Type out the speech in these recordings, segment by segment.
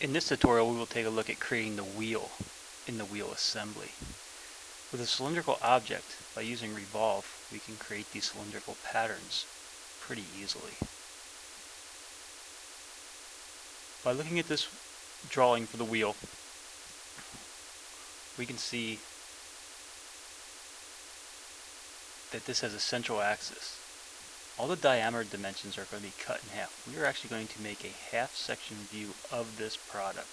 In this tutorial, we will take a look at creating the wheel in the wheel assembly. With a cylindrical object, by using revolve, we can create these cylindrical patterns pretty easily. By looking at this drawing for the wheel, we can see that this has a central axis. All the diameter dimensions are going to be cut in half. We are actually going to make a half section view of this product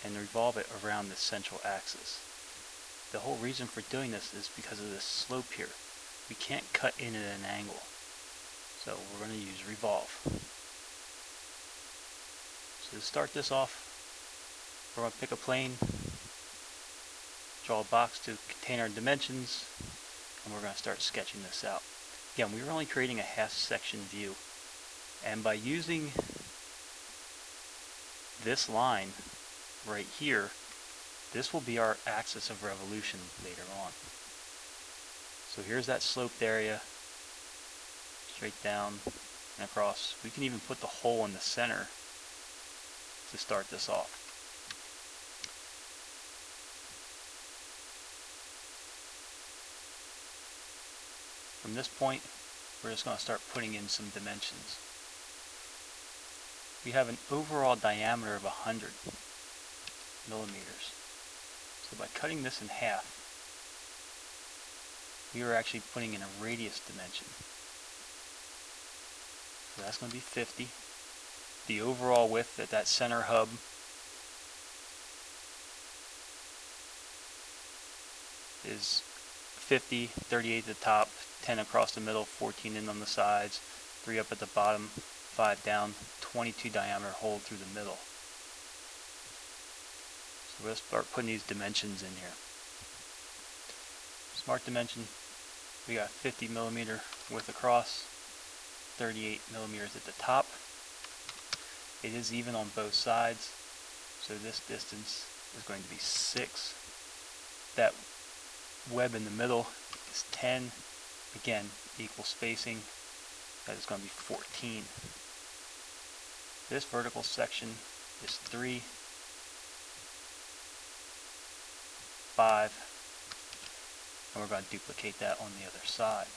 and revolve it around this central axis. The whole reason for doing this is because of this slope here. We can't cut in at an angle, so we're going to use revolve. So to start this off, we're going to pick a plane, draw a box to contain our dimensions, and we're going to start sketching this out. Again, we are only creating a half section view, and by using this line right here, this will be our axis of revolution later on. So here's that sloped area, straight down and across. We can even put the hole in the center to start this off. From this point, we're just going to start putting in some dimensions. We have an overall diameter of 100 millimeters. So by cutting this in half, we are actually putting in a radius dimension. So that's going to be 50. The overall width at that center hub is 50, 38 at the top, 10 across the middle, 14 in on the sides, 3 up at the bottom, 5 down, 22 diameter hole through the middle. So we'll start putting these dimensions in here. Smart dimension, we got 50 millimeter width across, 38 millimeters at the top. It is even on both sides, so this distance is going to be 6. That web in the middle is 10. Again, equal spacing. That is going to be 14. This vertical section is 3, 5, and we're going to duplicate that on the other side.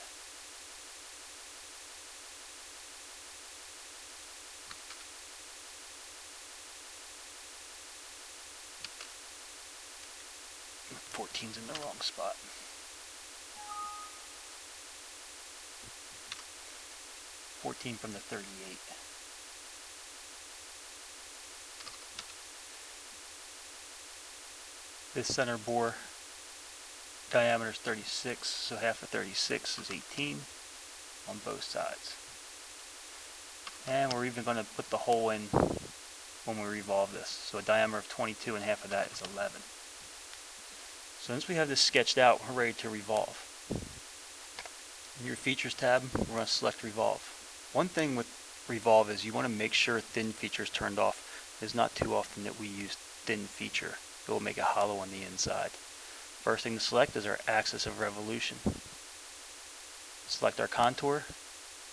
Fourteen's in the wrong spot. $14 from the 38. This center bore diameter is 36, so half of 36 is 18 on both sides. And we're even going to put the hole in when we revolve this. So a diameter of 22 and half of that is 11. So once we have this sketched out, we're ready to revolve. In your features tab, we're going to select revolve. One thing with revolve is you want to make sure thin feature is turned off. It's not too often that we use thin feature. It will make a hollow on the inside. First thing to select is our axis of revolution. Select our contour,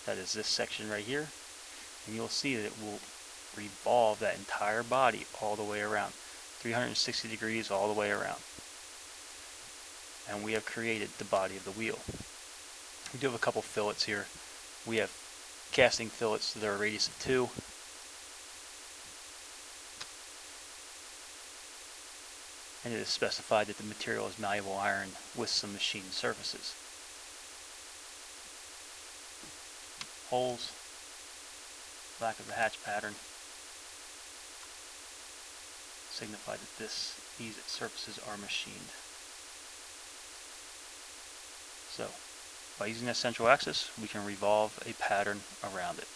that is this section right here, and you'll see that it will revolve that entire body all the way around, 360 degrees all the way around. And we have created the body of the wheel. We do have a couple fillets here. We have casting fillets that are a radius of 2. And it is specified that the material is malleable iron with some machined surfaces. Holes, back of the hatch pattern, signify that these surfaces are machined. So, by using that central axis, we can revolve a pattern around it.